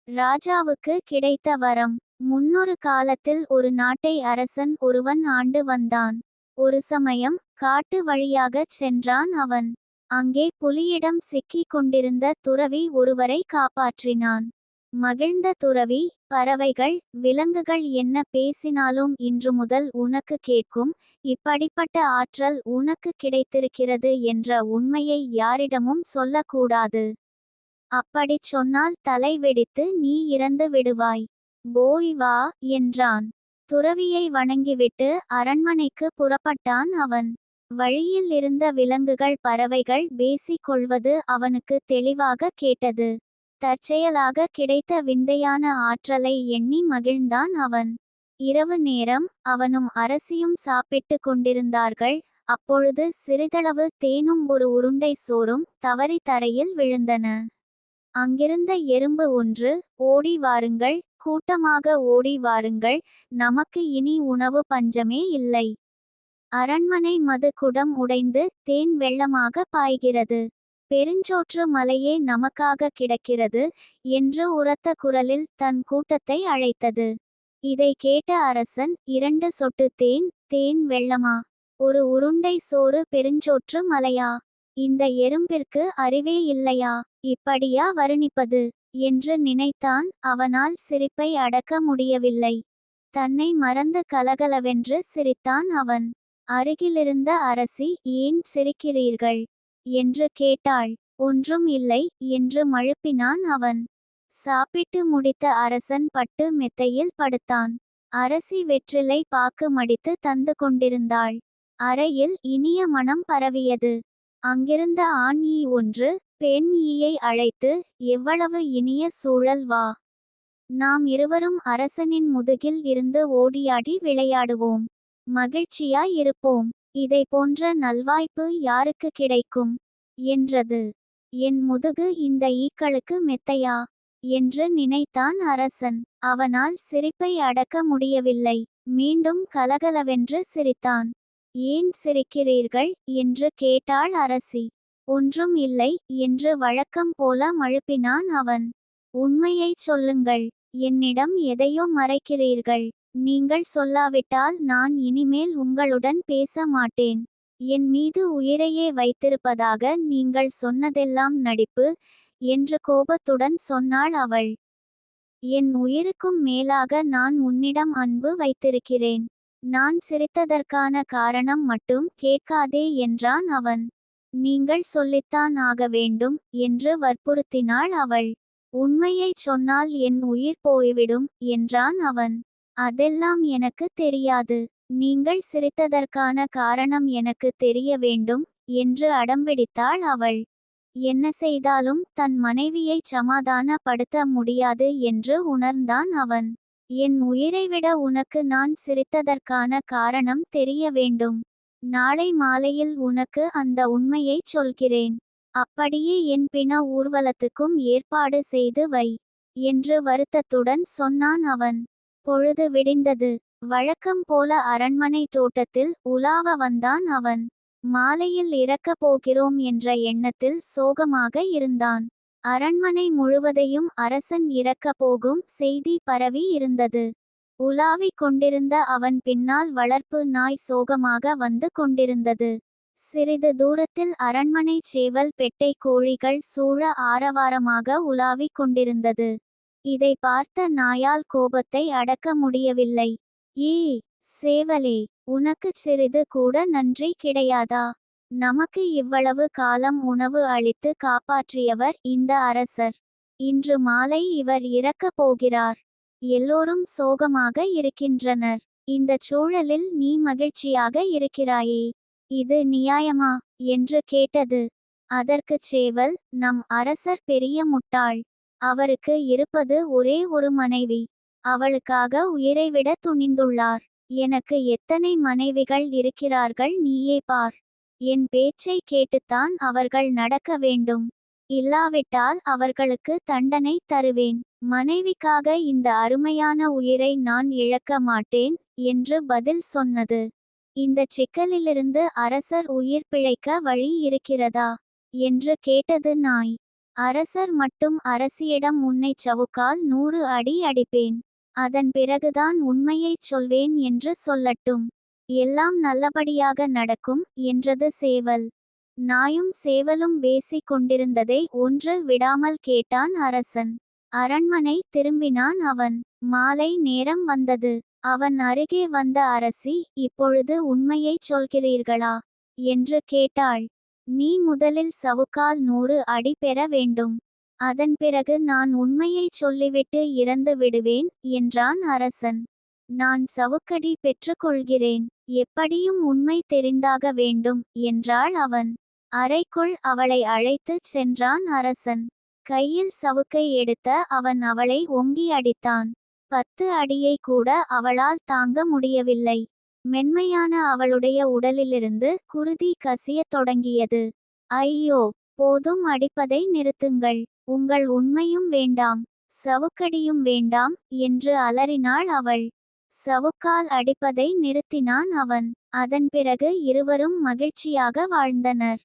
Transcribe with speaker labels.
Speaker 1: ராஜாவுக்கு கிடைத்த வரம். முன்னொரு காலத்தில் ஒரு நாட்டை அரசன் ஒருவன் ஆண்டு வந்தான். ஒரு சமயம் காட்டு வழியாகச் சென்றான் அவன். அங்கே புலியிடம் சிக்கிக் கொண்டிருந்த துறவி ஒருவரை காப்பாற்றினான். மகிழ்ந்த துறவி, பறவைகள் விலங்குகள் என்ன பேசினாலும் இன்று முதல் உனக்கு கேட்கும். இப்படிப்பட்ட ஆற்றல் உனக்கு கிடைத்திருக்கிறது என்ற உண்மையை யாரிடமும் சொல்லக்கூடாது. அப்படிச் சொன்னால் தலை வெடித்து நீ இறந்து விடுவாய். போய் வா என்றான். துறவியை வணங்கிவிட்டு அரண்மனைக்கு புறப்பட்டான் அவன். வழியில் இருந்த விலங்குகள் பறவைகள் பேசிக் கொள்வது அவனுக்கு தெளிவாக கேட்டது. தற்செயலாக கிடைத்த விந்தையான ஆற்றலை எண்ணி மகிழ்ந்தான் அவன். இரவு நேரம் அவனும் அரசியும் சாப்பிட்டு கொண்டிருந்தார்கள். அப்பொழுது சிறிதளவு தேனும் ஒரு உருண்டை சோறும் தவறி தரையில் விழுந்தன. அங்கிருந்த எறும்பு ஒன்று, ஓடி வாருங்கள், கூட்டமாக ஓடி வாருங்கள், நமக்கு இனி உணவு பஞ்சமே இல்லை. அரண்மனை மது குடம் உடைந்து தேன் வெள்ளமாக பாய்கிறது. பெருஞ்சோற்று மலையே நமக்காக கிடக்கிறது என்று உரத்த குரலில் தன் கூட்டத்தை அழைத்தது. இதை கேட்ட அரசன், 2 சொட்டு தேன், தேன் வெள்ளமா? ஒரு உருண்டை சோறு பெருஞ்சோற்று மலையா? இந்த எறும்பிற்கு அறிவே இல்லையா? இப்படியா வர்ணிப்பது என்று நினைத்தான். அவனால் சிரிப்பை அடக்க முடியவில்லை. தன்னை மறந்து கலகலவென்று சிரித்தான் அவன். அருகிலிருந்த அரசி, ஏன் சிரிக்கிறீர்கள் என்று கேட்டாள். ஒன்றும் இல்லை என்று மழுப்பினான் அவன். சாப்பிட்டு முடித்த அரசன் பட்டு மெத்தையில் படுத்தான். அரசி வெற்றிலை பாக்கு மடித்து தந்து கொண்டிருந்தாள். அறையில் இனிய மனம் பரவியது. அங்கிருந்த ஆண் ஈ ஒன்று பெண் ஈயை அழைத்து, எவ்வளவு இனிய சூழல், வா, நாம் இருவரும் அரசனின் முதுகில் இருந்து ஓடியாடி விளையாடுவோம். மகிழ்ச்சியாய் இருப்போம். இதை போன்ற நல்வாய்ப்பு யாருக்கு கிடைக்கும் என்றது. என் முதுகு இந்த ஈக்களுக்கு மெத்தையா என்று நினைத்தான் அரசன். அவனால் சிரிப்பை அடக்க முடியவில்லை. மீண்டும் கலகலவென்று சிரித்தான். ஏன் சிரிக்கிறீர்கள் என்று கேட்டாள் அரசி. ஒன்றும் இல்லை என்று வழக்கம் போல மழுப்பினான் அவன். உண்மையைச் சொல்லுங்கள். என்னிடம் எதையோ மறைக்கிறீர்கள். நீங்கள் சொல்லாவிட்டால் நான் இனிமேல் உங்களுடன் பேச மாட்டேன். என் மீது உயிரையே வைத்திருப்பதாக நீங்கள் சொன்னதெல்லாம் நடிப்பு என்று கோபத்துடன் சொன்னாள் அவள். என் உயிருக்கும் மேலாக நான் உன்னிடம் அன்பு வைத்திருக்கிறேன். நான் சிரித்ததற்கான காரணம் மட்டும் கேட்காதே என்றான் அவன். நீங்கள் சொல்லித்தான் ஆக வேண்டும் என்று வற்புறுத்தினாள் அவள். உண்மையைச் சொன்னால் என் உயிர் போய்விடும் என்றான் அவன். அதெல்லாம் எனக்கு தெரியாது. நீங்கள் சிரித்ததற்கான காரணம் எனக்கு தெரிய வேண்டும் என்று அடம்பிடித்தாள் அவள். என்ன செய்தாலும் தன் மனைவியைச் சமாதானப்படுத்த முடியாது என்று உணர்ந்தான் அவன். என் உயிரைவிட உனக்கு நான் சிரித்ததற்கான காரணம் தெரிய வேண்டும். நாளை மாலையில் உனக்கு அந்த உண்மையைச் சொல்கிறேன். அப்படியே என் பிண ஊர்வலத்துக்கும் ஏற்பாடு செய்து வை என்று வருத்தத்துடன் சொன்னான் அவன். பொழுது விடிந்தது. வழக்கம் போல அரண்மனை தோட்டத்தில் உலாவ வந்தான் அவன். மாலையில் இறக்கப் போகிறோம் என்ற எண்ணத்தில் சோகமாக இருந்தான். அரண்மனை முழுவதையும் அரசன் இறக்கப் போகும் செய்தி பரவி இருந்தது. உலாவிக் கொண்டிருந்த அவன் பின்னால் வளர்ப்பு நாய் சோகமாக வந்து கொண்டிருந்தது. சிறிது தூரத்தில் அரண்மனை சேவல் பெட்டை கோழிகள் சூழ ஆரவாரமாக உலாவிக் கொண்டிருந்தது. இதை பார்த்த நாயால் கோபத்தை அடக்க முடியவில்லை. ஏ சேவலே, உனக்குச் சிறிது கூட நன்றி கிடையாதா? நமக்கு இவ்வளவு காலம் உணவு அளித்து காப்பாற்றியவர் இந்த அரசர். இன்று மாலை இவர் இறக்கப் போகிறார். எல்லோரும் சோகமாக இருக்கின்றனர். இந்தச் சூழலில் நீ மகிழ்ச்சியாக இருக்கிறாயே, இது நியாயமா என்று கேட்டது. அதற்குச் சேவல், நம் அரசர் பெரிய முட்டாள். அவருக்கு இருப்பது ஒரே ஒரு மனைவி. அவளுக்காக உயிரைவிட துணிந்துள்ளார். எனக்கு எத்தனை மனைவிகள் இருக்கிறார்கள் நீயே பார். என் பேச்சை கேட்டுத்தான் அவர்கள் நடக்க வேண்டும். இல்லாவிட்டால் அவர்களுக்கு தண்டனை தருவேன். மனைவிக்காக இந்த அருமையான உயிரை நான் இழக்க மாட்டேன் என்று பதில் சொன்னது. இந்தச் சிக்கலிலிருந்து அரசர் உயிர் பிழைக்க வழி இருக்கிறதா என்று கேட்டது நாய். அரசர் மட்டும் அரசியிடம் உன்னைச் சவுக்கால் 100 அடி அடிப்பேன். அதன் பிறகுதான் உண்மையைச் சொல்வேன் என்று சொல்லட்டும். எல்லாம் நல்லபடியாக நடக்கும் என்றது சேவல். நாயும் சேவலும் பேசிக் கொண்டிருந்ததை ஒன்று விடாமல் கேட்டான் அரசன். அரண்மனை திரும்பினான் அவன். மாலை நேரம் வந்தது. அவன் அருகே வந்த அரசி, இப்பொழுது உண்மையைச் சொல்கிறீர்களா என்று கேட்டாள். நீ முதலில் சவுக்கால் 100 அடி பெற வேண்டும். அதன் பிறகு நான் உண்மையைச் சொல்லிவிட்டு இறந்து விடுவேன் என்றான் அரசன். நான் சவுக்கடி பெற்றுக்கொள்கிறேன். எப்படியும் உண்மை தெரிந்தாக வேண்டும் என்றாள் அவன். அறைக்குள் அவளை அழைத்துச் சென்றான் அரசன். கையில் சவுக்கை எடுத்த அவன் அவளை ஓங்கி அடித்தான். 10 அடியை கூட அவளால் தாங்க முடியவில்லை. மென்மையான அவளுடைய உடலிலிருந்து குருதி கசியத் தொடங்கியது. ஐயோ, போதும், அடிப்பதை நிறுத்துங்கள். உங்கள் உண்மையும் வேண்டாம், சவுக்கடியும் வேண்டாம் என்று அலறினாள் அவள். சவுக்கால் அடிப்பதை நிறுத்தினான் அவன். அதன் பிறகு இருவரும் மகிழ்ச்சியாக வாழ்ந்தனர்.